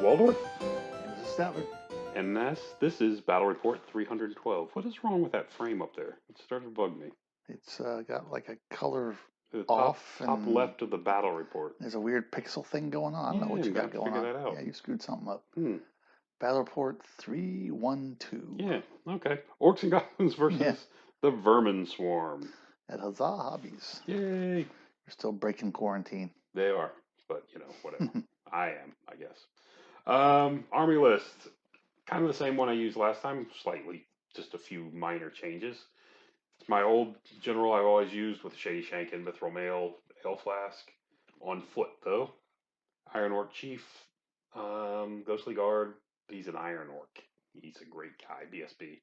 Waldorf, And this is Statler. and this is Battle Report 312. What is wrong with that frame up there? It started to bug me. It's got like a color The off top and left of the Battle Report. there's a weird pixel thing going on. I don't know what Yeah, you I'm got gonna going figure on. that out. Yeah, you screwed something up. Battle Report 312. Yeah, okay. Orcs and Goblins versus Yeah. the Vermin Swarm. At Huzzah Hobbies. Yay! You're still breaking quarantine. They are, but whatever. I am, I guess. Army list. Kind of the same one I used last time, slightly, just a few minor changes. It's my old general I've always used with Shady Shank and Mithril Mail, Ale Flask. On foot, though. Iron Orc Chief, Ghostly Guard. He's an Iron Orc. He's a great guy, BSB.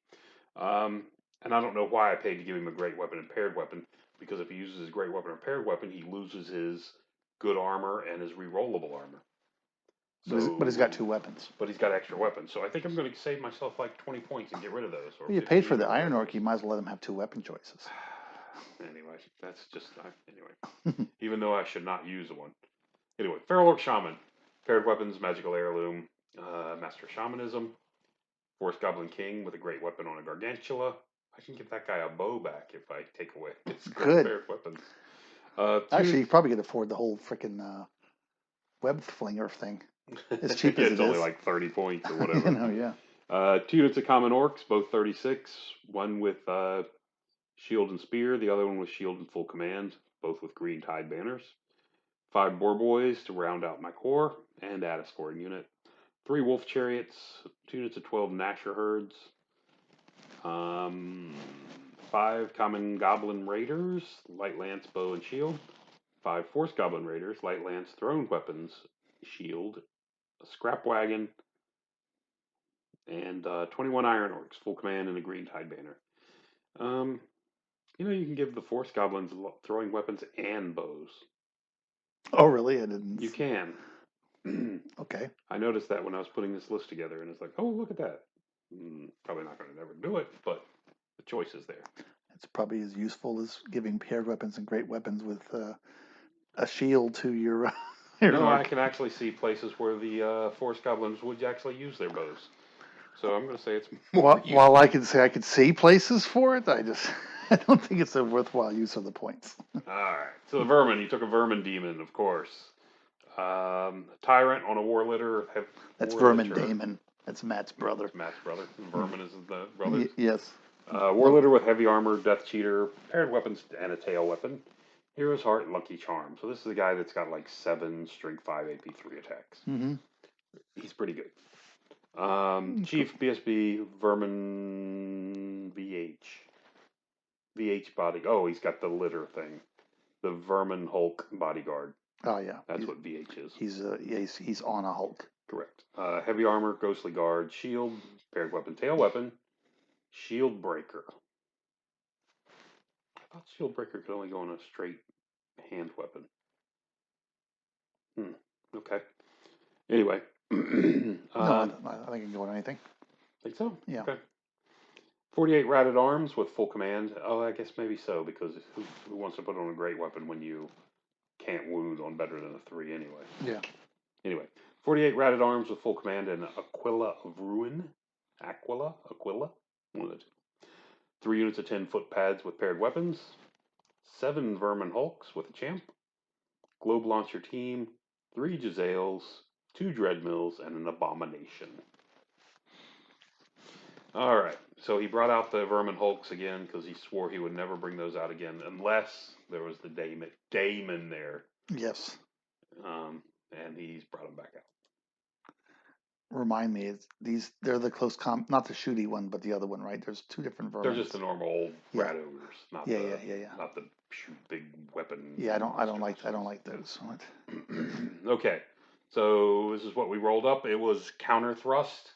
And I don't know why I paid to give him a great weapon and paired weapon, because if he uses his great weapon or paired weapon, he loses his good armor and his rerollable armor. So, but he's got 2 weapons. But he's got extra weapons. So I think I'm going to save myself like 20 points and get rid of those. Well, you paid for the Iron Orc, you might as well let him have 2 weapon choices. Anyway, that's just... Anyway. Even though I should not use one. Anyway, Feral Orc Shaman. Paired weapons, Magical Heirloom, Master Shamanism. Forest Goblin King with a great weapon on a Gargantula. I can give that guy a bow back if I take away his paired weapons. Actually, you probably could afford the whole freaking web flinger thing. As cheap as it is. It's only like 30 points or whatever. Yeah. 2 units of common orcs, both 36. One with shield and spear. The other one with shield and full command, both with green tide banners. 5 boar boys to round out my core and add a scoring unit. 3 wolf chariots. 2 units of 12 Gnasher herds. 5 common goblin raiders, light lance, bow, and shield. 5 force goblin raiders, light lance, thrown weapons, shield, a scrap wagon, and 21 iron orcs, full command, and a green tide banner. You can give the force goblins throwing weapons and bows. Oh, really? I didn't. You can. Okay. I noticed that when I was putting this list together, and it's like, oh, look at that. Probably not going to never do it, but the choice is there. It's probably as useful as giving paired weapons and great weapons with a shield to your. I can actually see places where the force goblins would actually use their bows. So I'm going to say it's more useful. While I can say I could see places for it, I don't think it's a worthwhile use of the points. All right. So the vermin, you took a vermin demon, of course. Tyrant on a war litter. That's Vermin Damon. That's Matt's brother. It's Matt's brother. Vermin is the brother. Yes. War litter with heavy armor, death cheater, paired weapons, and a tail weapon. Hero's Heart and Lucky Charm. So this is a guy that's got like 7 strength 5 AP 3 attacks. Mm-hmm. He's pretty good. Chief BSB Vermin VH body. Oh, he's got the litter thing. The Vermin Hulk bodyguard. Oh yeah, that's what VH is. He's on a Hulk. Correct. Heavy armor, ghostly guard, shield, paired weapon, tail weapon, shield breaker. I thought shield breaker could only go on a straight hand weapon. Okay. Anyway. No, I think it can go on anything. Think so? Yeah. Okay. 48 ratted arms with full command. Oh, I guess maybe so, because who wants to put on a great weapon when you can't wound on better than a 3 anyway? Yeah. Anyway, 48 ratted arms with full command and Aquila of Ruin. Aquila? One of the 2. 3 units of 10 foot pads with paired weapons. 7 Vermin Hulks with a champ. Globe Launcher team. 3 Jezzails. 2 Dreadmills and an Abomination. All right, so he brought out the Vermin Hulks again because he swore he would never bring those out again unless there was the Daemon there. Yes. And he's brought them back out. Remind me, they're the close not the shooty one, but the other one, right? There's 2 different vermin. They're just the normal old rat ogres, not the shoot big weapon. Yeah, I don't like those. Okay, so this is what we rolled up. It was counter thrust.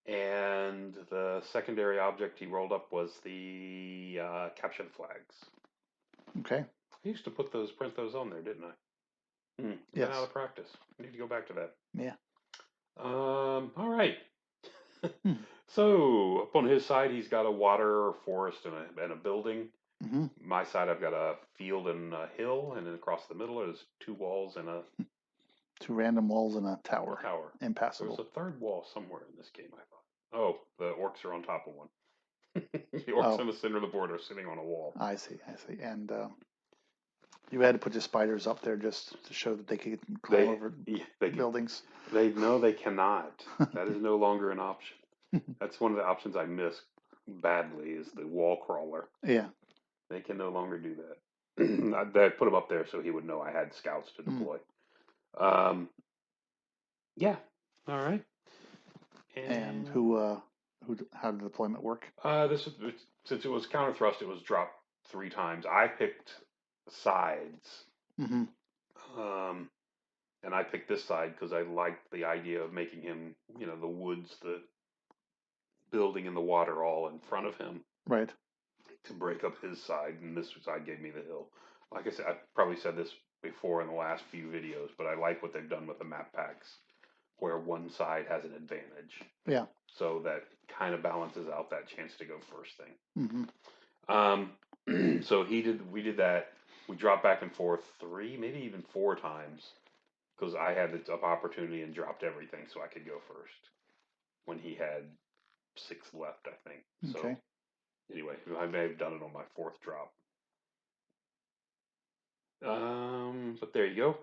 And the secondary object he rolled up was the caption flags. Okay. I used to print those on there, didn't I? Yes. Been out of practice. I need to go back to that. Yeah. All right. So up on his side, he's got a water, forest, and a building. Mm-hmm. My side, I've got a field and a hill, and then across the middle, there's 2 walls and a 2 random walls and a tower. Tower. There was Impassable. a third wall somewhere in this game, I thought. Oh, the orcs are on top of one. The orcs Oh, in the center of the board are sitting on a wall. I see. And you had to put the spiders up there just to show that they could climb over buildings. They cannot. That is no longer an option. That's one of the options I miss badly is the wall crawler. Yeah. They can no longer do that. I put him up there so he would know I had scouts to deploy. Yeah. All right. And how did the deployment work? Since it was counter thrust, it was dropped 3 times. I picked sides. Mm-hmm. And I picked this side because I liked the idea of making him, the woods, the building, and the water all in front of him. Right. To break up his side, and this side gave me the hill. Like I said, I've probably said this before in the last few videos, but I like what they've done with the map packs, where one side has an advantage. Yeah. So that kind of balances out that chance to go first thing. Mm-hmm. So we did that. We dropped back and forth 3, maybe even 4 times, because I had the opportunity and dropped everything so I could go first. When he had 6 left, I think. Okay. So anyway, I may have done it on my 4th drop. But there you go.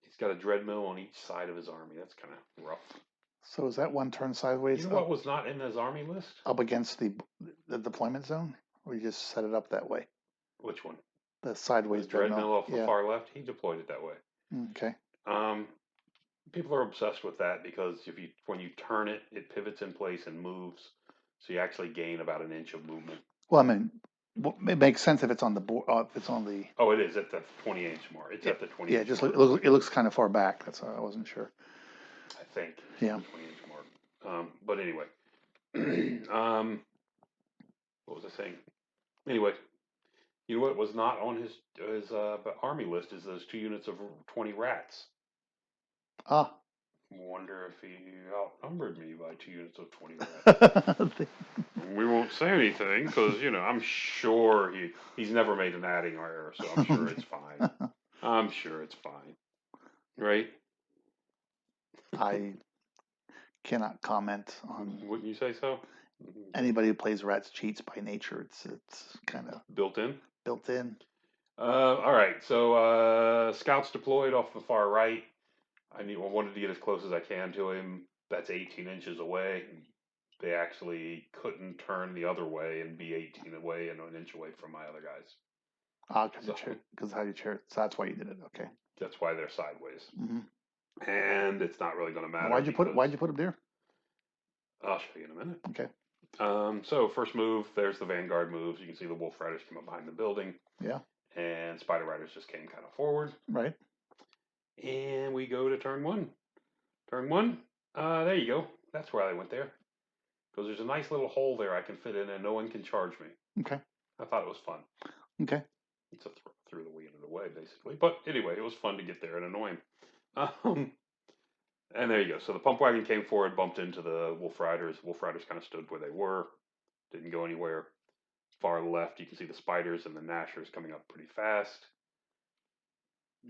He's got a dreadmill on each side of his army. That's kind of rough. So is that one turned sideways? You know what was not in his army list? Up against the deployment zone, or you just set it up that way? Which one? The sideways the dreadmill off the far left. He deployed it that way. Okay. People are obsessed with that because when you turn it, it pivots in place and moves, so you actually gain about an inch of movement. Well, I mean, it makes sense if it's on the board. If it's on the. Oh, it is at the 20-inch mark. It's at the 20. Yeah, it looks kind of far back. That's why I wasn't sure. I think. Yeah. 20-inch mark. But anyway, what was I saying? Anyway, you know what was not on his army list is those 2 units of 20 rats. Ah. Wonder if he outnumbered me by 2 units of 20 rats. We won't say anything because I'm sure he's never made an adding error, so I'm sure it's fine. I'm sure it's fine, right? I cannot comment on. Wouldn't you say so? Anybody who plays rats cheats by nature. It's kind of built in. Built in. All right. So scouts deployed off the far right. I wanted to get as close as I can to him. That's 18 inches away. They actually couldn't turn the other way and be 18 away and an inch away from my other guys. Because how you chair? So that's why you did it. Okay. That's why they're sideways. Mm-hmm. And it's not really going to matter. Why'd you put them there? I'll show you in a minute. Okay. So first move, there's the vanguard moves. You can see the wolf riders came up behind the building. Yeah. And spider riders just came kind of forward. Right. And we go to turn 1. Turn 1. There you go. That's where I went there. Because there's a nice little hole there I can fit in, and no one can charge me. Okay. I thought it was fun. Okay. It's a threw the unit away, basically. But anyway, it was fun to get there and annoy him. And there you go. So the pump wagon came forward, bumped into the wolf riders. Wolf riders kind of stood where they were, didn't go anywhere. Far left, you can see the spiders and the gnashers coming up pretty fast.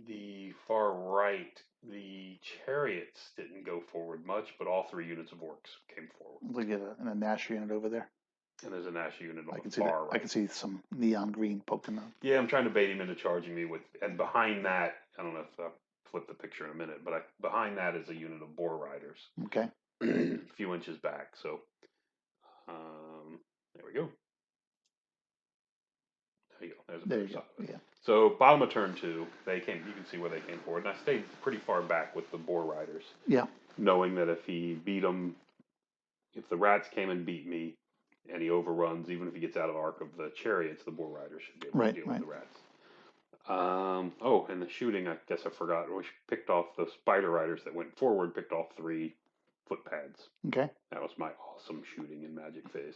The far right, the chariots didn't go forward much, but all 3 units of orcs came forward. Look at a Nash unit over there. And there's a Nash unit on the far right. I can see some neon green poking up. Yeah, I'm trying to bait him into charging me with, and behind that, I don't know if I'll flip the picture in a minute, but behind that is a unit of boar riders. Okay. A few inches back. So, there we go. There you go. There's a picture of it. Yeah. So bottom of turn 2, you can see where they came forward. And I stayed pretty far back with the boar riders. Yeah. Knowing that if he beat them, if the rats came and beat me, and he overruns, even if he gets out of arc of the chariots, the boar riders should be able to deal with the rats. And the shooting, I guess I forgot. We picked off the spider riders that went forward, picked off 3 footpads. Okay. That was my awesome shooting in magic phase.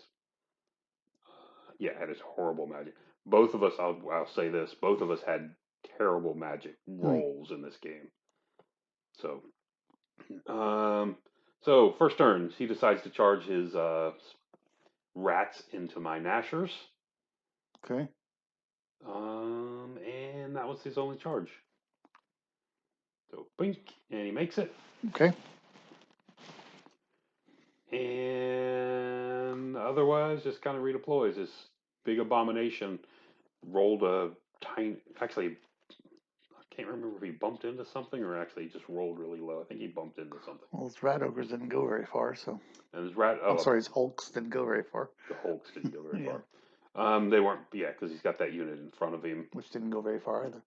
It is horrible magic. Both of us, I'll say this, both of us had terrible magic rolls in this game. So, first turn, he decides to charge his rats into my gnashers. Okay. And that was his only charge. So bink, and he makes it. Okay. And otherwise, just kind of redeploys. This big abomination rolled a tiny. Actually, I can't remember if he bumped into something or actually just rolled really low. I think he bumped into something. Well, his rat ogres didn't go very far, so. And his rat. I'm Oh, sorry, his hulks didn't go very far. the Hulks didn't go very Yeah. far. They weren't. Yeah, because he's got that unit in front of him. Which didn't go very far either.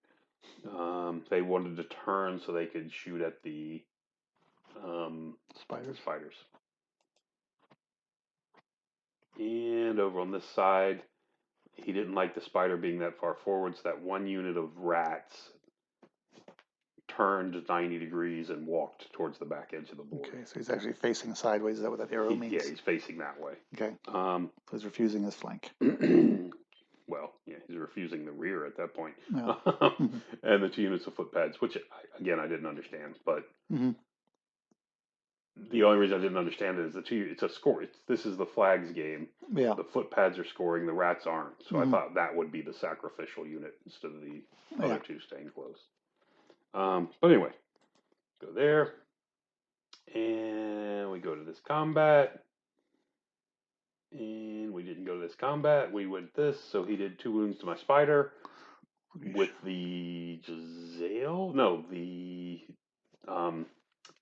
They wanted to turn so they could shoot at the Spiders. spiders. And over on this side, he didn't like the spider being that far forward, so that one unit of rats turned 90 degrees and walked towards the back edge of the board. Okay, so he's actually facing sideways. Is that what that arrow means? Yeah, he's facing that way. Okay. So he's refusing his flank. Well, yeah, he's refusing the rear at that point. Yeah. And the 2 units of footpads, which, again, I didn't understand, but the only reason I didn't understand it is it's a score. This is the flags game. Yeah. The footpads are scoring, the rats aren't. So I thought that would be the sacrificial unit instead of the other 2 staying close. But anyway, go there. And we go to this combat. And we didn't go to this combat. We went this. So he did 2 wounds to my spider. With the Giselle? No, the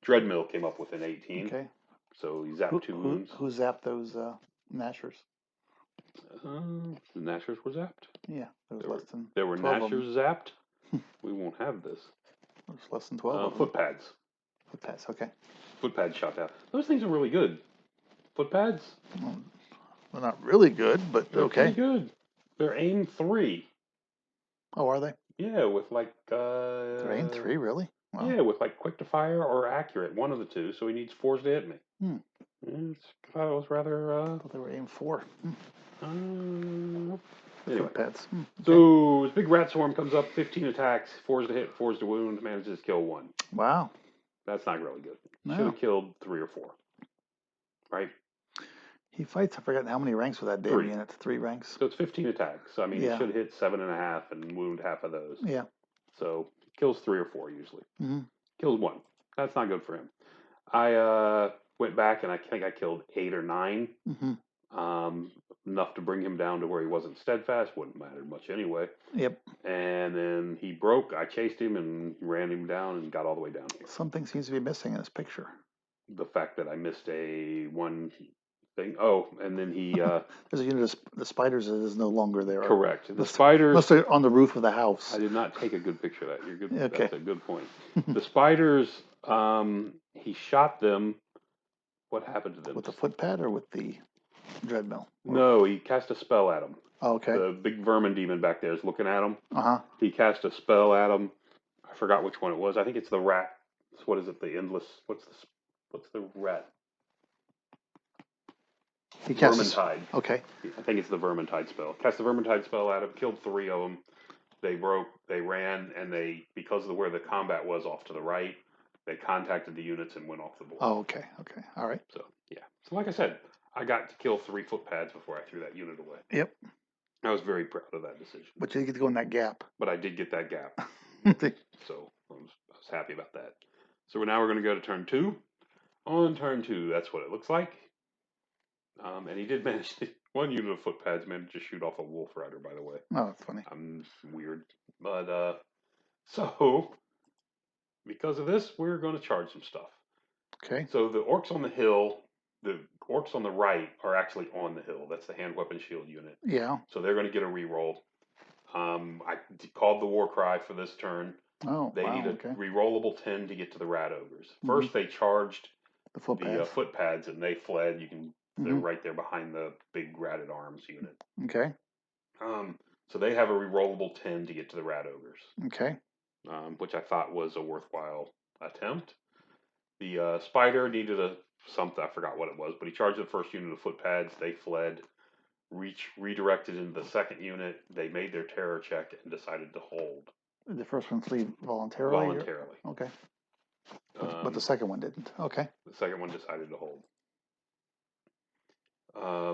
Dreadmill came up with an 18. Okay. So he zapped 2 wounds. Who zapped those Nashers? The Nashers were zapped? Yeah, there were Nashers zapped? We won't have this. There's less than 12 of them. Footpads. Footpads, okay. Footpads shot out. Those things are really good. Footpads? Well, they're not really good, but they're okay. Pretty good. They're aim 3. Oh, are they? Yeah, with like... They're aim 3, really? Wow. Yeah, with like quick to fire or accurate, one of the 2. So he needs 4s to hit me. I was rather... I thought they were aim 4. Anyway. Footpads. Okay. So his big rat swarm comes up, 15 attacks, 4s to hit, 4s to wound, manages to kill 1. Wow. That's not really good. No. Should have killed 3 or 4. Right? He fights, I've forgotten how many ranks with that damn unit. 3 ranks. So it's 15 attacks. So, I mean, he should hit 7.5 and wound half of those. Yeah. So kills 3 or 4 usually. Kills 1. That's not good for him. I went back and I think I killed 8 or 9. Enough to bring him down to where he wasn't steadfast. Wouldn't matter much anyway. Yep. And then he broke. I chased him and ran him down and got all the way down here. Something seems to be missing in this picture. The fact that I missed one thing. Oh, and then he... There's a unit of the spiders that is no longer there. Correct. The spiders... Must be on the roof of the house. I did not take a good picture of that. You're good. Okay. That's a good point. The spiders, he shot them. What happened to them? With the footpad or with the Dreadmill? No, he cast a spell at them. Oh, okay. The big vermin demon back there is looking at him. He cast a spell at him. I forgot which one it was. I think it's the rat. What is it? The endless... What's the rat? He cast Vermintide. Okay. I think it's the Vermintide spell. Cast the Vermintide spell at him, killed 3 of them. They broke, they ran, and because of where the combat was off to the right, they contacted the units and went off the board. Oh, okay. Okay. All right. So, yeah. So, like I said, I got to kill 3 footpads before I threw that unit away. Yep. I was very proud of that decision. But you did get to go in that gap. But I did get that gap. So, I was happy about that. So, now we're going to go to turn 2. On turn 2, that's what it looks like. And he did manage to, 1 unit of footpads managed to shoot off a wolf rider, by the way. Oh, that's funny. Weird. But, so, because of this, we're going to charge some stuff. Okay. So the orcs on the hill, the orcs on the right are actually on the hill. That's the hand weapon shield unit. Yeah. So they're going to get a reroll. I called the war cry for this turn. Oh, They need a rerollable 10 to get to the rat ogres. First, they charged the footpads, and they fled. They're right there behind the big ratted arms unit. Okay. So they have a rerollable 10 to get to the rat ogres. Okay. Which I thought was a worthwhile attempt. The spider needed something, I forgot what it was, but he charged the first unit of footpads. They fled, redirected into the second unit. They made their terror check and decided to hold. Did the first one flee voluntarily? Voluntarily. Okay. But the second one didn't. Okay. The second one decided to hold.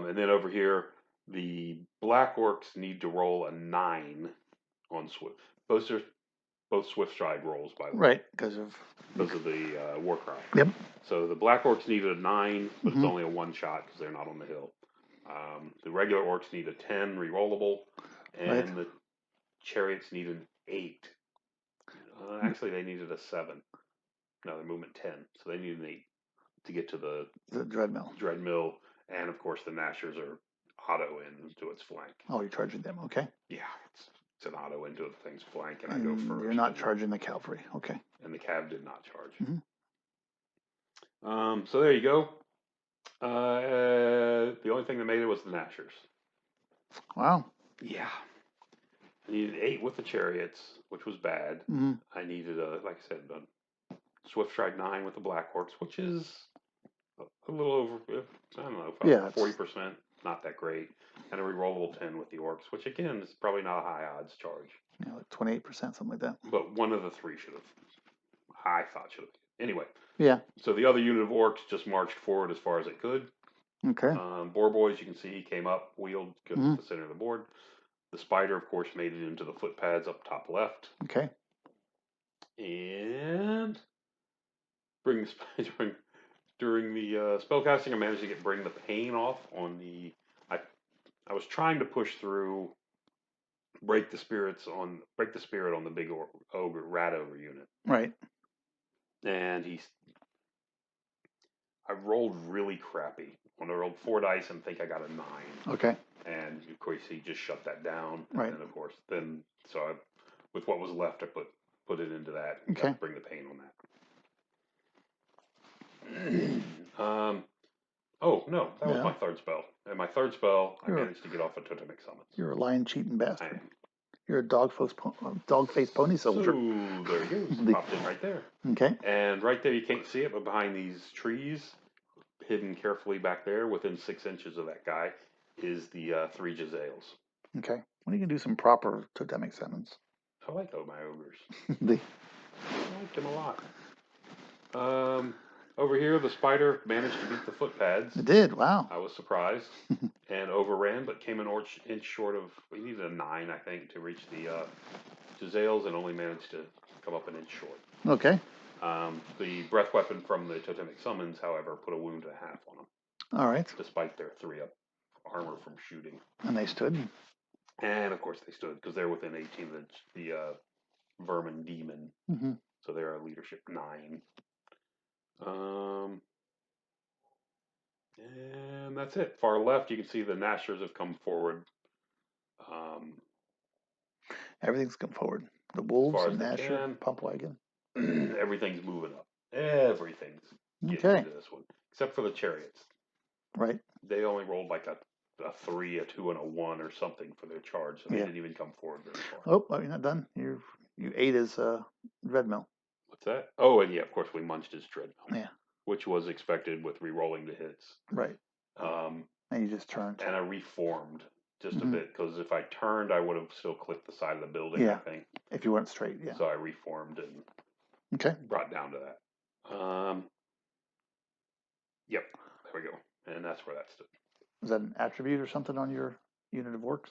And then over here, the black orcs need to roll a 9 on Swift. both swift stride rolls, by the way. Right, because of the war cry. Yep. So the black orcs needed a 9, but it's Mhm. only a 1 shot because they're not on the hill. The regular orcs need a 10 rerollable, and Right. the chariots need an 8. Actually, they needed a 7. No, they're movement 10, so they need an 8 to get to the Dreadmill. Dreadmill, and of course the Nashers are auto into its flank. Oh, you're charging them. Okay. Yeah, it's an auto into the thing's flank, and I And go first. you're not charging the cavalry. Okay. And the cav did not charge. Mhm. So there you go. The only thing that made it was the Nashers. Wow. Yeah. I needed 8 with the chariots, which was bad. Mhm. I needed like I said, a Swift Stride 9 with the Black Orcs, which is a little over, I don't know, Yeah, 40%, not that great. And a rerollable 10 with the Orcs, which again is probably not a high odds charge. Yeah, like 28%, something like that. But one of the 3 should have, I thought should have. Anyway. Yeah. So the other unit of Orcs just marched forward as far as it could. Okay. Boar Boys, you can see, came up, wheeled, got Mhm. to the center of the board. The Spider, of course, made it into the footpads up top left. Okay. And during the spellcasting, I managed to bring the pain off on the. I was trying to push through, break the spirit on the big ogre rat ogre unit, Right. and I rolled really crappy. When I rolled 4 dice and think I got a 9. Okay. And of course he just shut that down. Right. And then of course with what was left I put it into that and Okay. got to bring the pain on that. Oh no, that was my third spell. And my third spell I managed to get off a totemic summons. You're a lying, cheating I bastard. am. You're a dog-faced pony soldier. So there you go. It's popped in right there. Okay. And right there, you can't see it, but behind these trees, hidden carefully back there, within 6 inches of that guy, is the 3 Jezzails. Okay. When are you gonna do some proper totemic summons? I like my ogres. They... I like them a lot. Over here, the Spider managed to beat the footpads. It did. Wow. I was surprised and overran, but came an inch short of. We needed a 9, I think, to reach the Jezzails, and only managed to come up an inch short. Okay. The breath weapon from the totemic summons, however, put a wound and a half on them. All right. Despite their 3-up armor from shooting. And they stood. And of course they stood because they're within 18 of the Vermin Demon. Mm-hmm. So they're a leadership 9. And that's it. Far left, you can see the Nashers have come forward. Everything's come forward. The wolves, as and they Nasher, can. pump wagon. Everything's moving up. Everything's getting Okay. into this one, except for the chariots. Right. They only rolled like a 3, a 2, and a 1 or something for their charge, so they didn't even come forward very far. Oh, you're not done. You ate his Dreadmill. What's that? Oh, and yeah, of course we munched his Dreadmill. Yeah. Which was expected with re-rolling the hits. Right. And you just turned. And I reformed just a bit, because if I turned, I would have still clipped the side of the building, Yeah. I think. If you weren't straight, yeah. So I reformed and brought down to that. Yep, there we go. And that's where that stood. Is that an attribute or something on your unit of Orcs?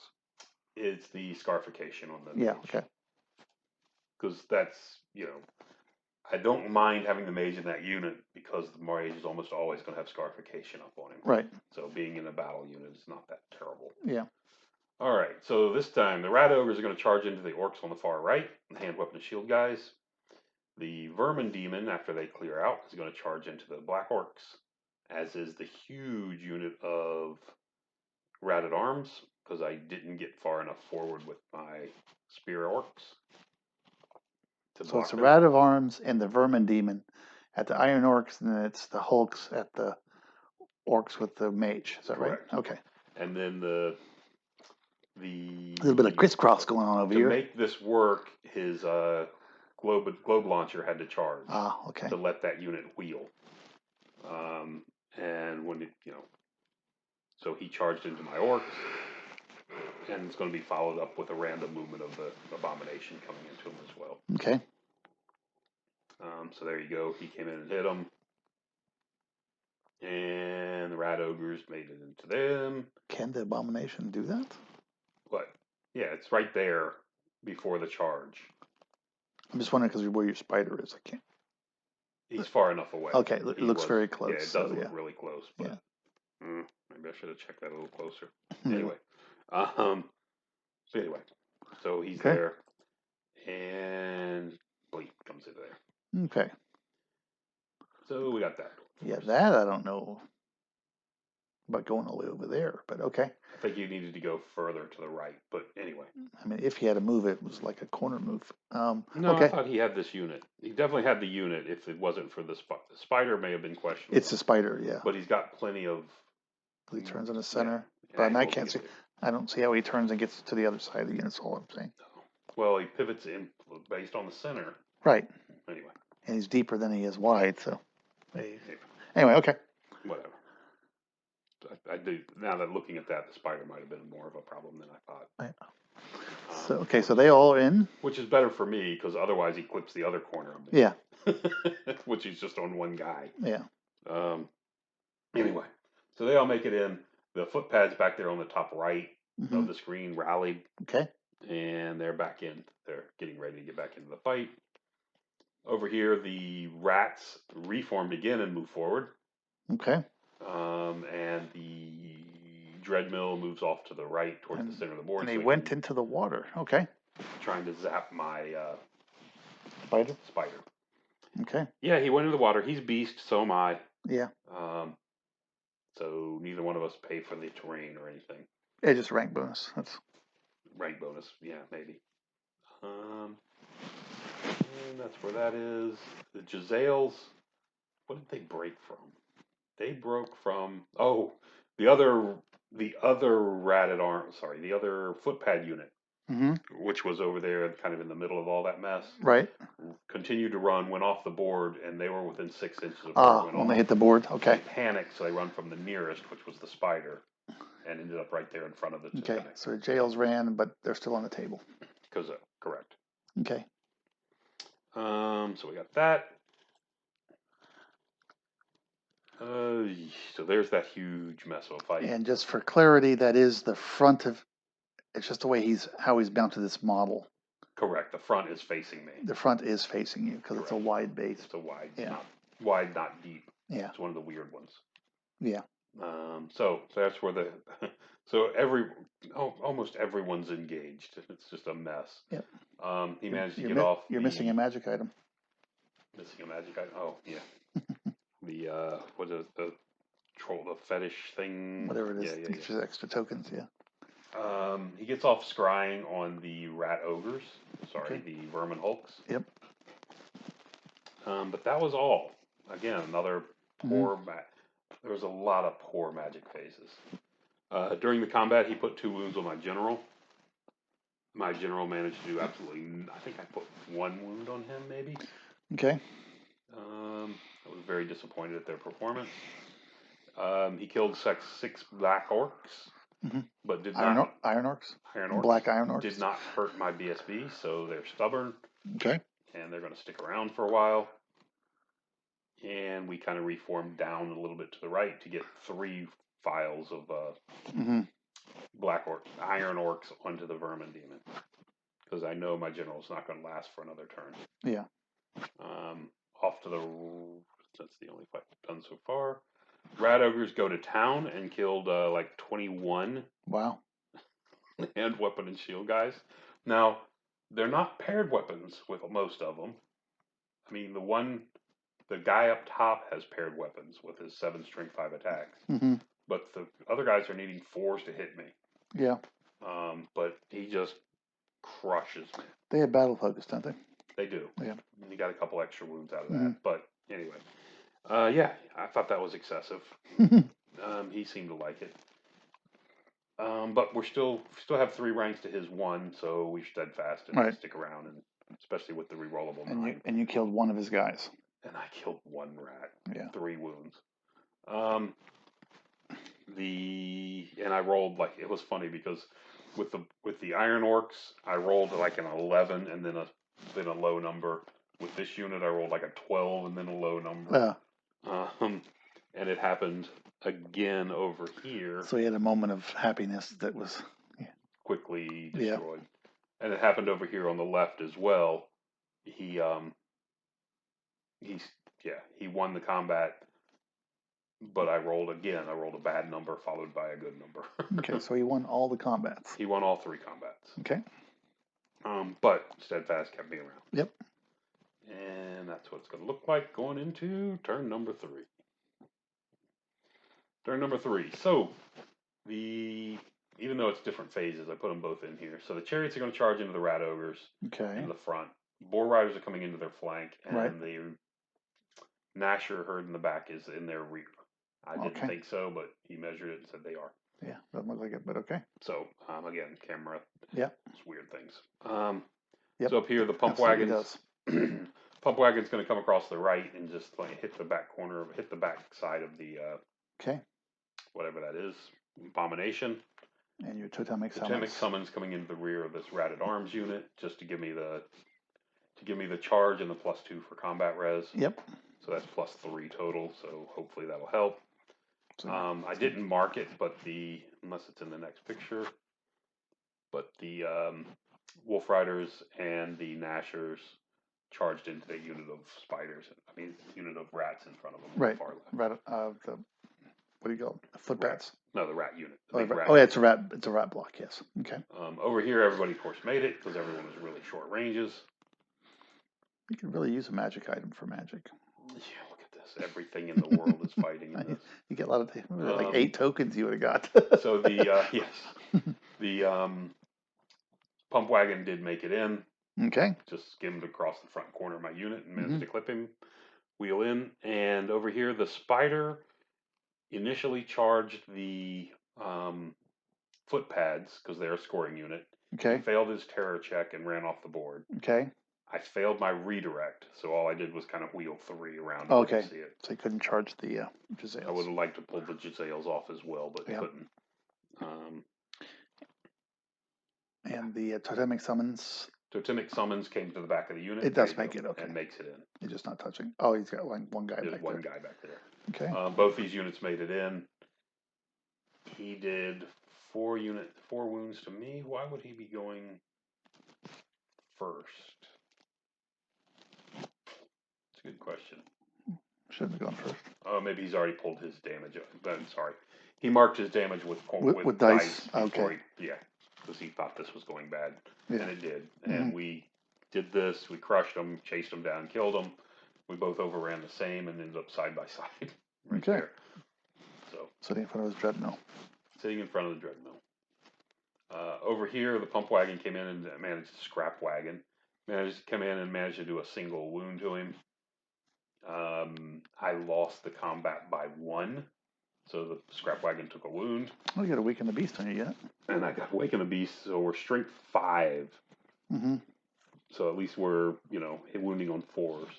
It's the scarification on the Yeah, mage. okay. Because that's, I don't mind having the mage in that unit because the mage is almost always going to have scarification up on him. Right. So being in a battle unit is not that terrible. Yeah. All right, so this time the rat ogres are going to charge into the orcs on the far right, the hand weapon and shield guys. The vermin demon, after they clear out, is going to charge into the black orcs, as is the huge unit of rat at arms, because I didn't get far enough forward with my spear orcs. So it's the rat of arms and the vermin demon at the iron orcs, and then it's the hulks at the orcs with the mage. Is that Correct. Right? Okay. And then a little bit of crisscross going on over here. To make this work, his globe launcher had to charge. Ah, okay. To let that unit wheel. And when so he charged into my orcs, and it's going to be followed up with a random movement of the abomination coming into him as well. Okay. So there you go. He came in and hit him. And the rat ogres made it into them. Can the abomination do that? What? Yeah, it's right there before the charge. I'm just wondering because where your spider is. I can't. He's far enough away. Okay, it looks very close. Yeah, it does look really close. But maybe I should have checked that a little closer. Anyway, so he's there, and Bleak comes into there. Okay. So we got that. Yeah, that I don't know about going all the way over there, but okay. I think you needed to go further to the right, but anyway. I mean, if he had to move, it was like a corner move. No, okay. I thought he had this unit. He definitely had the unit. If it wasn't for the spider, may have been questionable. It's the spider, yeah. But he's got plenty of. He turns in the center, but I can't see. I don't see how he turns and gets to the other side of the unit. That's all I'm saying. No. Well, he pivots in based on the center. Right. Anyway. And he's deeper than he is wide, so. Anyway, okay. Whatever. I do now that looking at that, the spider might have been more of a problem than I thought. Right. So they all in, which is better for me because otherwise he clips the other corner of me. Yeah. Which is just on one guy. Yeah. Anyway, so they all make it in. The footpads back there on the top right of the screen rallied. Okay. And they're back in. They're getting ready to get back into the fight. Over here, the rats reformed again and move forward. Okay. And the dreadmill moves off to the right towards the center of the board. And they went into the water. Okay. Trying to zap my spider. Okay. Yeah, he went into the water. He's beast. So am I. Yeah. So neither one of us pay for the terrain or anything. Yeah, just rank bonus. That's rank bonus. Yeah, maybe. And that's where that is. The Jezzails. What did they break from? They broke from the other ratted arm. Sorry, the other footpad unit, which was over there, kind of in the middle of all that mess. Right. Continued to run, went off the board, and they were within 6 inches of where it went when they hit the board. Okay. They panicked, so they run from the nearest, which was the spider, and ended up right there in front of the. Okay, so the jails ran, but they're still on the table. Correct. Okay. So we got that. So there's that huge mess of a fight. And just for clarity, that is the front of. It's just the way how he's mounted this model. Correct. The front is facing me. The front is facing you because it's a wide base. It's a wide. Yeah. Not wide, not deep. Yeah. It's one of the weird ones. Yeah. So that's where almost everyone's engaged. It's just a mess. Yep. He managed to get off. You're missing a magic item. Missing a magic item. Oh yeah. The what is the troll, the fetish thing? Whatever it is, just extra tokens. Yeah. He gets off scrying on the rat ogres. Sorry, the vermin hulks. Yep. But that was all. Again, another poor. There was a lot of poor magic phases. During the combat, he put 2 wounds on my general. My general managed to do absolutely. I think I put 1 wound on him, maybe. Okay. I was very disappointed at their performance. He killed 6 black orcs, but did not. Iron orcs. Black iron orcs did not hurt my BSB, so they're stubborn. Okay. And they're going to stick around for a while. And we kind of reformed down a little bit to the right to get 3 files of black orcs, iron orcs onto the vermin demon, because I know my general's not going to last for another turn. Yeah. Off to the. That's the only fight I've done so far. Rat ogres go to town and killed like 21. Wow. Hand weapon and shield guys. Now they're not paired weapons with most of them. I mean, the guy up top has paired weapons with his 7 strength 5 attacks. But the other guys are needing 4s to hit me. Yeah. But he just crushes me. They have battle focus, don't they? They do. Yeah. And he got a couple extra wounds out of that. But anyway, yeah, I thought that was excessive. He seemed to like it. But we still have 3 ranks to his 1, so we're steadfast and stick around, and especially with the rerollable 9. And you killed 1 of his guys. And I killed 1 rat. Yeah. 3 wounds. And I rolled it was funny because with the iron orcs I rolled like an 11 and then a low number. With this unit I rolled like a 12 and then a low number. And it happened again over here. So he had a moment of happiness that was quickly destroyed. And it happened over here on the left as well. he he won the combat, but I rolled again. I rolled a bad number followed by a good number. Okay, so he won all the combats. He won all 3 combats. Okay. But Steadfast kept me around. Yep. And that's what it's going to look like going into turn number 3. Turn number 3. So, even though it's different phases, I put them both in here. So the chariots are going to charge into the rat ogres in the front. Boar riders are coming into their flank, and the Nasher herd in the back is in their rear. I didn't think so, but he measured it and said they are. Yeah, doesn't look like it, but okay. So, again, camera. Yeah. It's weird things. Yep. So up here, the pump wagons. Pump wagon's going to come across the right and just like hit the back side of the whatever that is, abomination. And your totemic summons. Totemic summons coming into the rear of this ratted arms unit just to give me the charge and the +2 for combat res. Yep. So that's +3 total. So hopefully that'll help. I didn't mark it, but unless it's in the next picture, but the Wolf Riders and the Nashers charged into the unit of spiders. Unit of rats in front of them. Right. Far left. What do you call it? Foot bats. No, the rat unit. Yeah, it's a rat. It's a rat block. Yes. Okay. Over here, everybody of course made it because everyone was really short ranges. You could really use a magic item for magic. Yeah, look at this. Everything in the world is fighting in this. You get a lot of like 8 tokens you would have got. So the pump wagon did make it in. Okay. Just skimmed across the front corner of my unit and managed to clip him. Wheel in, and over here the spider initially charged the foot pads because they're a scoring unit. Okay. He failed his terror check and ran off the board. Okay. I failed my redirect, so all I did was kind of wheel 3 around. Okay. See it. So you couldn't charge the Jezzails. I would have liked to pull the Jezzails off as well, but couldn't. And the totemic summons. Totemic summons came to the back of the unit. It does make it, okay. And makes it in. He's just not touching. Oh, he's got one guy There's back one there. guy back there. Okay. Both these units made it in. He did 4 wounds to me. Why would he be going first? It's a good question. Shouldn't have gone first. Oh, maybe he's already pulled his damage. I'm sorry. He marked his damage with dice. Okay. Because he thought this was going bad. Yeah. And it did. And we did this. We crushed him, chased him down, killed him. We both overran the same and ended up side by side. Right there. So sitting in front of his dreadnought. Sitting in front of the dreadnought. Over here, the pump wagon came in and managed to scrap wagon. Managed to come in and managed to do a single wound to him. I lost the combat by 1. So the scrap wagon took a wound. Oh, you got a weaken the beast on your unit. And I got awaken the beast, so we're strength 5. Mm-hmm. So at least we're, wounding on 4s.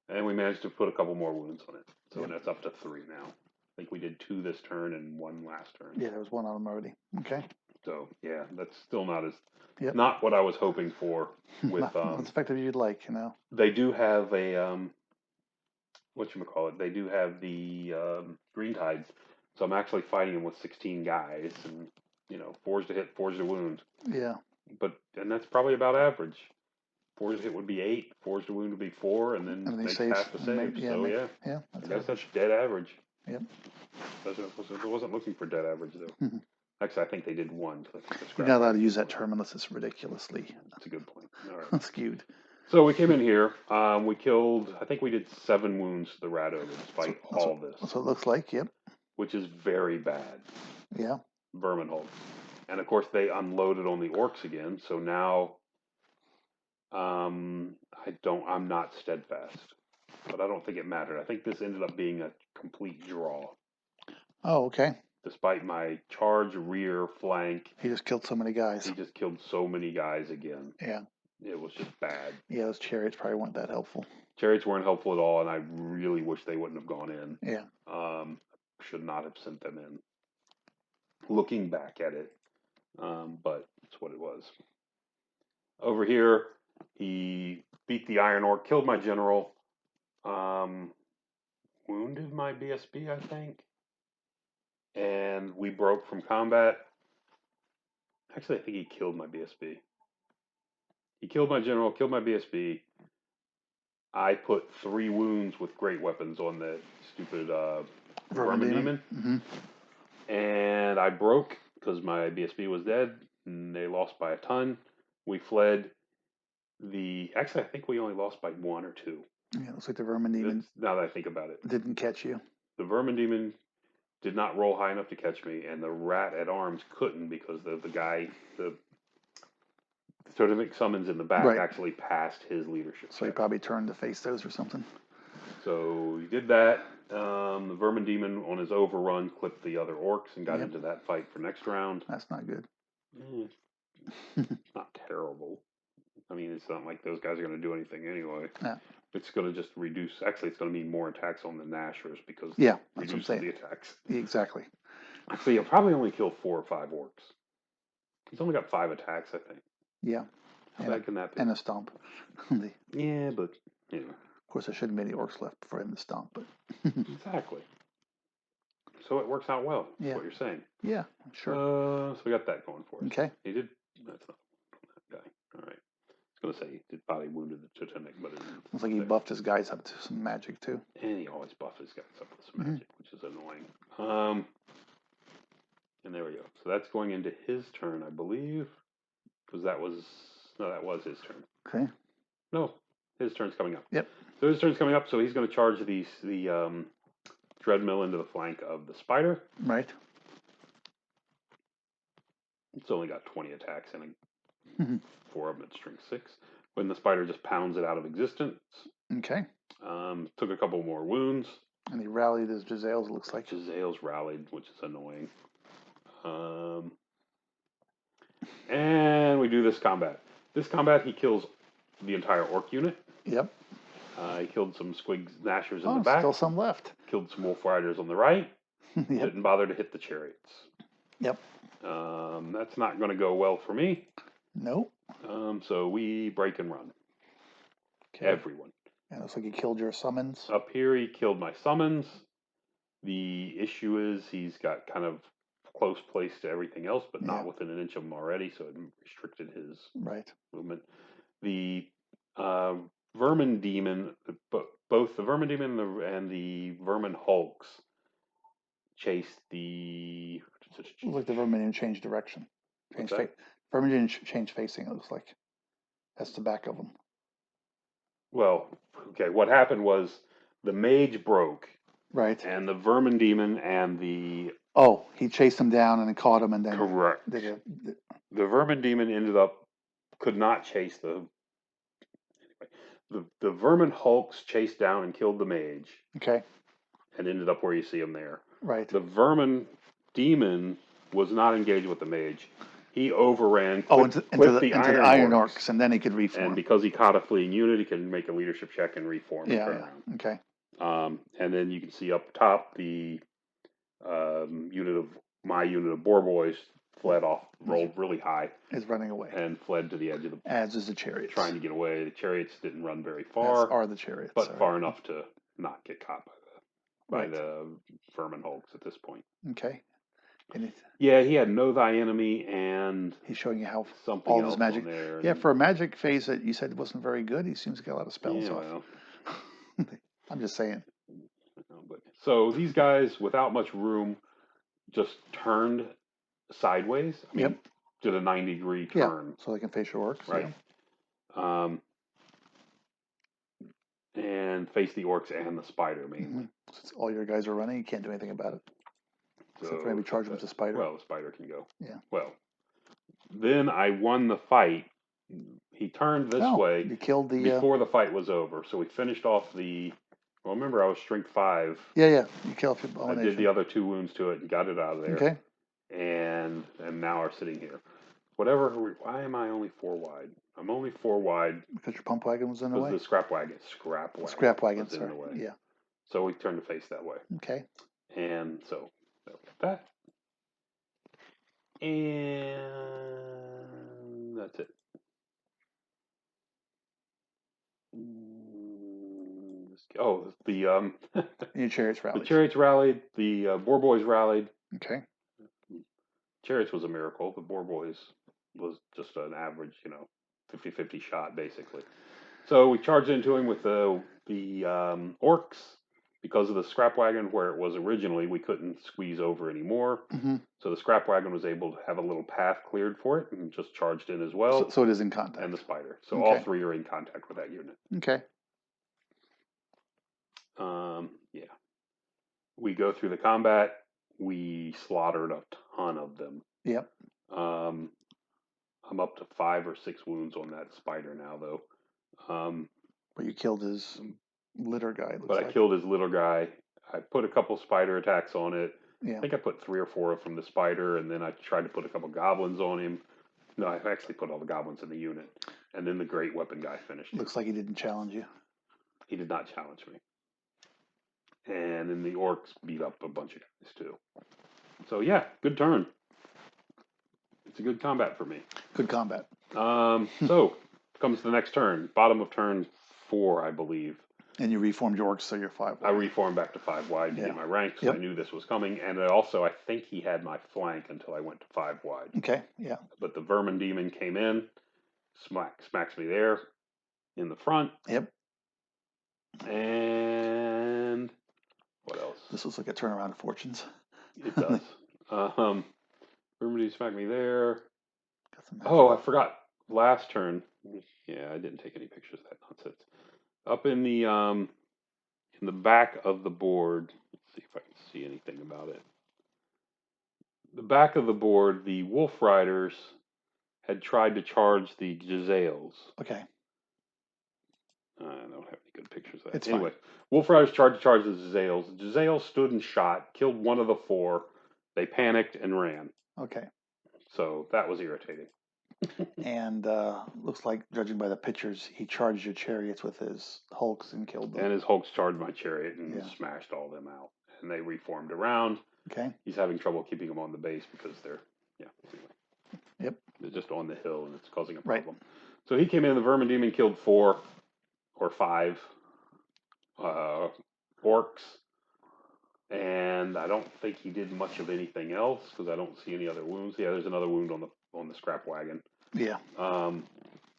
And we managed to put a couple more wounds on it. So that's up to 3 now. I think we did 2 this turn and 1 last turn. Yeah, there was 1 on them already. Okay. So yeah, that's still not not what I was hoping for. With not as effective as you'd like, They do have a They do have the green tides. So I'm actually fighting them with 16 guys, and 4s to hit, 4s to wound. Yeah. And that's probably about average. 4s to hit would be 8, 4s to wound would be 4, and then makes half the save. Yeah. I guess that's dead average. Yep. I wasn't looking for dead average though. Actually, I think they did 1. You're not allowed to use that term unless it's ridiculously. That's a good point. All right. Skewed. So we came in here. We killed. I think we did 7 wounds to the rat ogre despite all of this. That's what it looks like. Yep. Which is very bad. Yeah. Vermin hold. And of course they unloaded on the orcs again. So now, I'm not steadfast, but I don't think it mattered. I think this ended up being a complete draw. Oh, okay. Despite my charge, rear, flank. He just killed so many guys. He just killed so many guys again. Yeah. It was just bad. Yeah, those chariots probably weren't that helpful. Chariots weren't helpful at all, and I really wish they wouldn't have gone in. Yeah. Should not have sent them in. Looking back at it, but it's what it was. Over here, he beat the Iron Orc, killed my general, wounded my BSB, I think, and we broke from combat. Actually, I think he killed my BSB. He killed my general, killed my BSB. I put 3 wounds with great weapons on the stupid Vermin Vermin Demon. And I broke because my BSB was dead. And they lost by a ton. We fled. Actually, I think we only lost by 1 or 2. Yeah, it looks like the Vermin Demon. Now that I think about it, didn't catch you. The Vermin Demon did not roll high enough to catch me, and the Rat at Arms couldn't because the guy, the Totemic Summons in the back actually passed his leadership. So he probably turned to face those or something. So he did that. The Vermin Demon on his overrun clipped the other Orcs and got into that fight for next round. That's not good. Not terrible. I mean, it's not like those guys are going to do anything anyway. Yeah. It's going to just reduce. Actually, it's going to mean more attacks on the Nashers because it reduces the attacks. Exactly. Actually, he'll probably only kill 4 or 5 Orcs. He's only got 5 attacks, I think. Yeah. How bad can that be? And a stomp. Yeah, but you know. Of course, there shouldn't be any Orcs left for him to stomp, but exactly. So it works out well. That's what you're saying. Yeah, sure. So we got that going for us. Okay. He did. That's not that guy. All right. I was gonna say he did body wounded the Totemic, but it looks like he buffed his guys up to some magic too. And he always buffs his guys up with some magic, which is annoying. And there we go. So that's going into his turn, I believe, because that was his turn. Okay. No, his turn's coming up. Yep. So his turn's coming up. So he's going to charge the Dreadmill into the flank of the Spider. Right. It's only got 20 attacks and 4 of them at strength 6. When the Spider just pounds it out of existence. Okay. Took a couple more wounds. And he rallied his Jezzails, it looks like. Jezzails rallied, which is annoying. And we do this combat. This combat, he kills the entire Orc unit. Yep. He killed some Squigs Nashers in the back. Still some left. Killed some Wolf Riders on the right. Didn't bother to hit the chariots. Yep. That's not going to go well for me. Nope. So we break and run. Okay. Everyone. And it looks like he killed your summons. Up here, he killed my summons. The issue is he's got kind of close place to everything else, but not within an inch of him already, so it restricted his movement. The Vermin Demon, both the Vermin Demon and the Vermin Hulks chased the... Looks like the Vermin Demon changed direction. Vermin Demon changed facing, it looks like. That's the back of them. Well, okay, what happened was the mage broke. Right. And the Vermin Demon and the... Oh, he chased him down and then caught him and then... Correct. The Vermin Demon could not chase the... Anyway, the Vermin Hulks chased down and killed the mage. Okay. And ended up where you see him there. Right. The Vermin Demon was not engaged with the mage. He overran, into the Iron Orcs, and then he could reform. And because he caught a fleeing unit, he could make a leadership check and reform. Okay. And then you can see up top the my unit of boar boys fled off, rolled really high. Is running away. And fled to the edge of the... As is the chariots. Trying to get away. The chariots didn't run very far. As are the chariots. But far enough to not get caught by the Vermin Hulks at this point. Okay. Yeah, he had Know Thy Enemy and... He's showing you how something all else his magic... there. Yeah, for a magic phase that you said wasn't very good, he seems to get a lot of spells off. Well. I'm just saying. So these guys, without much room, just turned sideways. Did a 90-degree turn. So they can face your Orcs. Right. Yeah. And face the Orcs and the Spider, mainly. Since all your guys are running, you can't do anything about it. Except for maybe charge them with the Spider. Well, the Spider can go. Yeah. Well, then I won the fight. He turned this way. You killed the... Before the fight was over. So we finished off the... Well, remember, I was strength 5. Yeah. You killed your I did the other 2 wounds to it and got it out of there. Okay. And now we're sitting here. Why am I only 4 wide? I'm only 4 wide. Because your pump wagon was in the way? Because the scrap wagon was in the way. Yeah. So we turned to face that way. Okay. And so, that. And that's it. Oh, your chariots rallied. The chariots rallied. The boar boys rallied. Okay. Chariots was a miracle. The boar boys was just an average, 50-50 shot, basically. So we charged into him with the orcs because of the scrap wagon where it was originally. We couldn't squeeze over anymore. Mm-hmm. So the scrap wagon was able to have a little path cleared for it and just charged in as well. So it is in contact. And the spider. So Okay. all three are in contact with that unit. Okay. Yeah. We go through the combat. We slaughtered a ton of them. Yep. I'm up to 5 or 6 wounds on that spider now, though. But you killed his litter guy. But I killed his little guy. I put a couple spider attacks on it. Yeah. I think I put 3 or 4 from the spider, and then I tried to put a couple goblins on him. No, I actually put all the goblins in the unit. And then the great weapon guy finished him. Looks like he didn't challenge you. He did not challenge me. And then the orcs beat up a bunch of guys, too. So, yeah, good turn. It's a good combat for me. Good combat. So, comes the next turn. Bottom of turn 4, I believe. And you reformed your orcs, so you're 5 wide. I reformed back to 5 wide to get my rank, so I knew this was coming. And also, I think he had my flank until I went to 5 wide. Okay, yeah. But the Vermin Demon came in, smacks me there in the front. Yep. And what else? This looks like a turnaround of fortunes. It does. Vermin Demon smacked me there. Oh, I forgot. Last turn. Yeah, I didn't take any pictures of that nonsense. Up in the back of the board. Let's see if I can see anything about it. The back of the board, the Wolf Riders had tried to charge the Jezzails. Okay. I don't have any good pictures of that. It's anyway, fine. Wolf Riders tried to charge the Jezzails. The Jezzails stood and shot, killed one of the 4. They panicked and ran. Okay. So that was irritating. And looks like, judging by the pictures, he charged your chariots with his hulks and killed them. And his hulks charged my chariot and smashed all them out. And they reformed around. Okay. He's having trouble keeping them on the base because they're, anyway. Yep. They're just on the hill and it's causing a problem. Right. So he came in, the Vermin Demon killed 4 or 5 orcs. And I don't think he did much of anything else because I don't see any other wounds. Yeah, there's another wound on the scrap wagon. Yeah.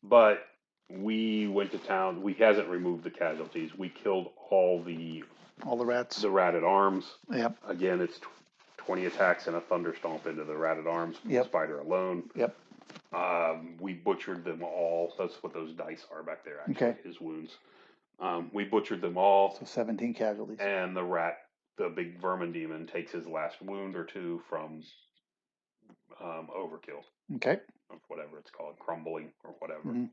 But we went to town. We hasn't removed the casualties. We killed all the rats. The rat at arms. Yep. Again, it's 20 attacks and a thunder stomp into the rat at arms from the spider alone. Yep. We butchered them all. That's what those dice are back there, actually, okay. His wounds. We butchered them all. So 17 casualties. And the big Vermin Demon, takes his last wound or 2 from overkill. Okay. Or whatever it's called, crumbling or whatever. Mm-hmm.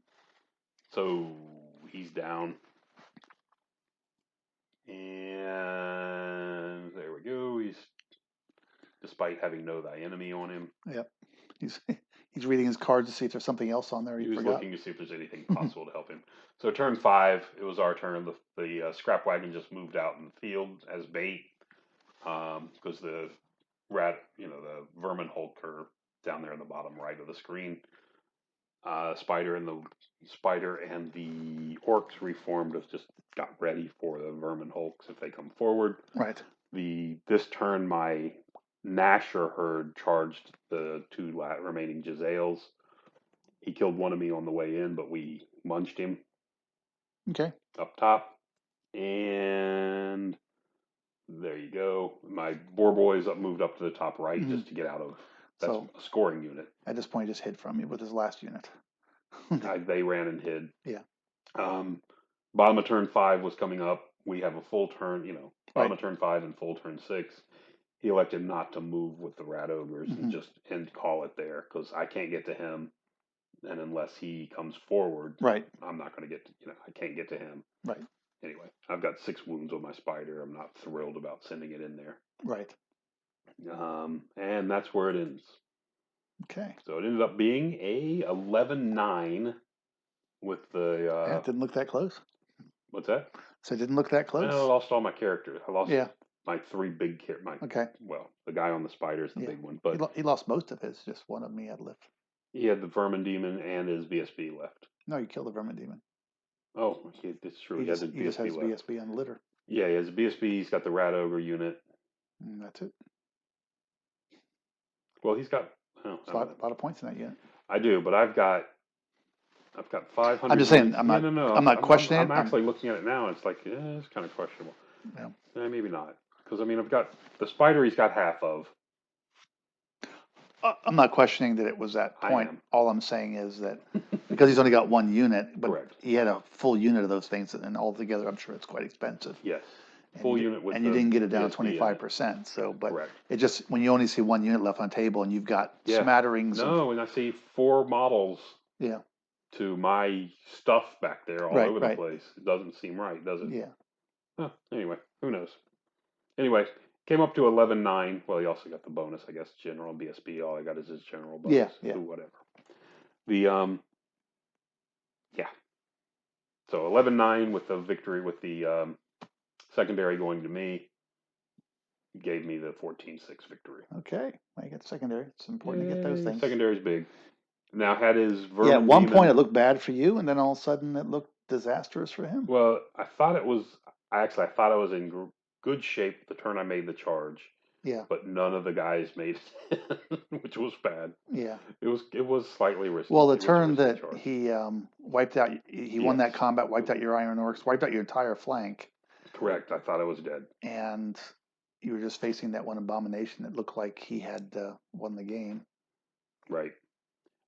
So he's down. And there we go. He's, despite having Know Thy Enemy on him. Yep. He's reading his cards to see if there's something else on there. He was looking to see if there's anything possible to help him. So turn 5, it was our turn. The scrap wagon just moved out in the field as bait because the rat, the Vermin Hulk are down there in the bottom right of the screen. Spider and the orcs reformed, just got ready for the Vermin Hulks if they come forward. Right. This turn, my Gnasher herd charged the 2 remaining Jezzails. He killed one of me on the way in, but we munched him. Okay. Up top. And there you go. My Boar Boys moved up to the top right just to get out of... That's a scoring unit. At this point, he just hid from you with his last unit. They ran and hid. Yeah. Bottom of turn 5 was coming up. We have a full turn, bottom of turn 5 and full turn 6. He elected not to move with the rat ogres and just call it there because I can't get to him. And unless he comes forward, I'm not going to get to, I can't get to him. Right. Anyway, I've got 6 wounds on my spider. I'm not thrilled about sending it in there. Right. And that's where it ends. Okay. So it ended up being a 11-9 with the... it didn't look that close. What's that? So it didn't look that close? Well, I lost all my characters. I lost my 3 big characters. Okay. Well, the guy on the spider is the big one. But he lost most of his. Just one of them he had left. He had the Vermin Demon and his BSB left. No, you killed the Vermin Demon. Oh, that's true. He has his BSB just has left. BSB on the litter. Yeah, he has BSB. He's got the Rat Ogre unit. And that's it. Well, he's got... a lot of points in that unit. I do, but I've got I've got 500. I'm just saying, units. I'm Yeah, not, no. I'm not questioning I'm it. actually looking at it now. And it's like, yeah, it's kind of questionable. Yeah. Maybe not. Because I mean, I've got the spider. He's got half of. I'm not questioning that it was that I point. am. All I'm saying is that because he's only got one unit, but Correct. he had a full unit of those things, and altogether, I'm sure it's quite expensive. Yes. And Full you, unit with and you the didn't get it down to PSP in it. 25%. So, but Correct. it just when you only see one unit left on the table, and you've got Yeah. smatterings of No, and I see 4 models yeah, to my stuff back there all Right, over the right. place. It doesn't seem right, does it? yeah, Huh, anyway, who knows? Anyway, came up to 11.9. Well, you also got the bonus, I guess. General BSB. All I got is his general bonus. Yeah. Whatever. The yeah. So 11.9 with the victory with the secondary going to me gave me the 14.6 victory. Okay, I get secondary. It's important to get those things. Secondary's big. Now had his Vermin Yeah, at one Demon, point it looked bad for you, and then all of a sudden it looked disastrous for him. Well, I thought it was. I thought I was in good shape the turn I made the charge. Yeah, But none of the guys made it, which was bad. yeah. It was slightly risky. Well, the It was a turn risky that charge. he wiped out, he won that Yes. combat, wiped out your Iron Orcs, wiped out your entire flank, Correct. I thought I was dead. and you were just facing that one abomination that looked like he had won the game. Right.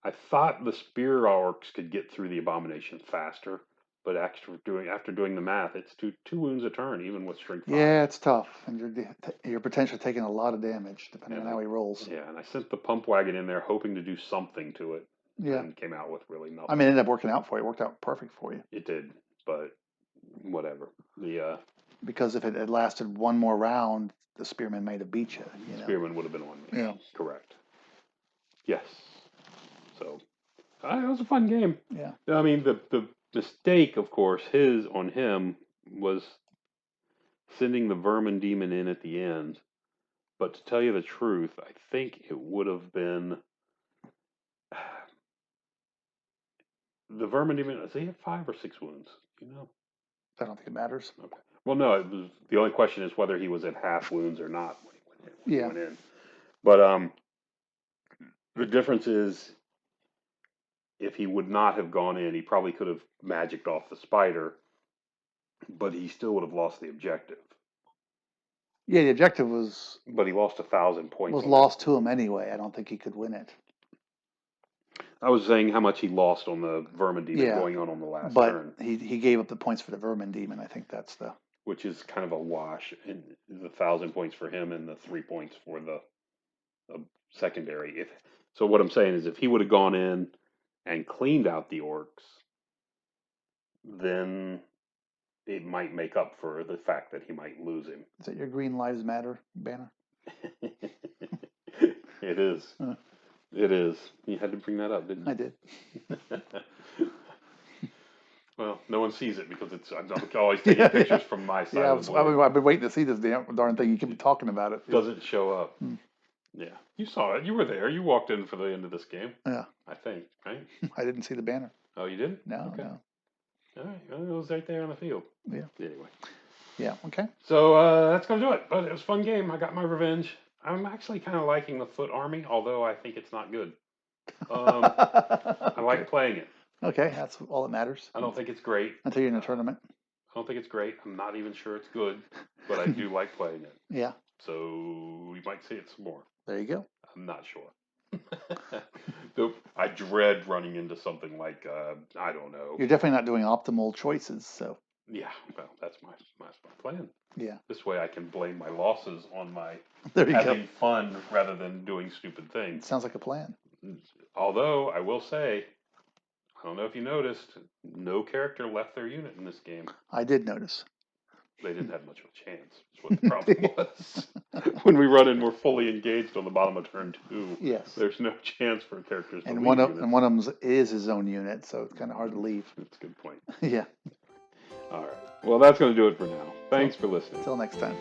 I thought the spear orcs could get through the abomination faster, but after doing the math, it's two wounds a turn, even with strength 5. Yeah, it's tough, and you're potentially taking a lot of damage depending And on how he rolls. Yeah, and I sent the pump wagon in there hoping to do something to it, Yeah, and came out with really nothing. I mean, it ended up working out for you. It worked out perfect for you. It did, but whatever. Because if it had lasted one more round, the spearman might have beat you. Spearman would have been on me. Yeah. Correct. Yes. So it was a fun game. Yeah. I mean, the mistake, of course, on him was sending the Vermin Demon in at the end. But to tell you the truth, I think it would have been the Vermin Demon. Does he have 5 or 6 wounds? You know. I don't think it matters. Okay. Well, no. It was the only question is whether he was at half wounds or not when he went in. But the difference is, if he would not have gone in, he probably could have magicked off the spider, but he still would have lost the objective. Yeah, the objective was. But he lost 1,000 points. Was lost to him anyway. I don't think he could win it. I was saying how much he lost on the Vermin Demon going on the last turn. But he gave up the points for the Vermin Demon. I think that's the. Which is kind of a wash. And the 1,000 points for him and the 3 points for the secondary. So what I'm saying is, if he would have gone in and cleaned out the orcs, then it might make up for the fact that he might lose him. Is that your Green Lives Matter banner? It is. It is. You had to bring that up, didn't you? I did. Well, no one sees it because I'm always taking pictures from my side of the board. I've been waiting to see this darn thing. You keep talking about it. Doesn't show up. Yeah. You saw it. You were there. You walked in for the end of this game. Yeah. I think, right? I didn't see the banner. Oh, you didn't? No, okay. No. All right. Well, it was right there on the field. Yeah. Anyway. Yeah, okay. So that's going to do it. But it was a fun game. I got my revenge. I'm actually kind of liking the foot army, although I think it's not good. I like playing it. Okay, that's all that matters. I don't think it's great. Until you're in a tournament. I don't think it's great. I'm not even sure it's good, but I do like playing it. Yeah. So we might see it some more. There you go. I'm not sure. I dread running into something like, I don't know. You're definitely not doing optimal choices, so. Yeah, well, that's my plan. Yeah. This way I can blame my losses on my having go. Fun rather than doing stupid things. Sounds like a plan. Although, I will say, I don't know if you noticed, no character left their unit in this game. I did notice. They didn't have much of a chance, is what the problem was. When we run in, we're fully engaged on the bottom of turn 2. Yes. There's no chance for characters to leave one of them is his own unit, so it's kind of hard to leave. That's a good point. Yeah. All right. Well, that's going to do it for now. Thanks for listening. Until next time.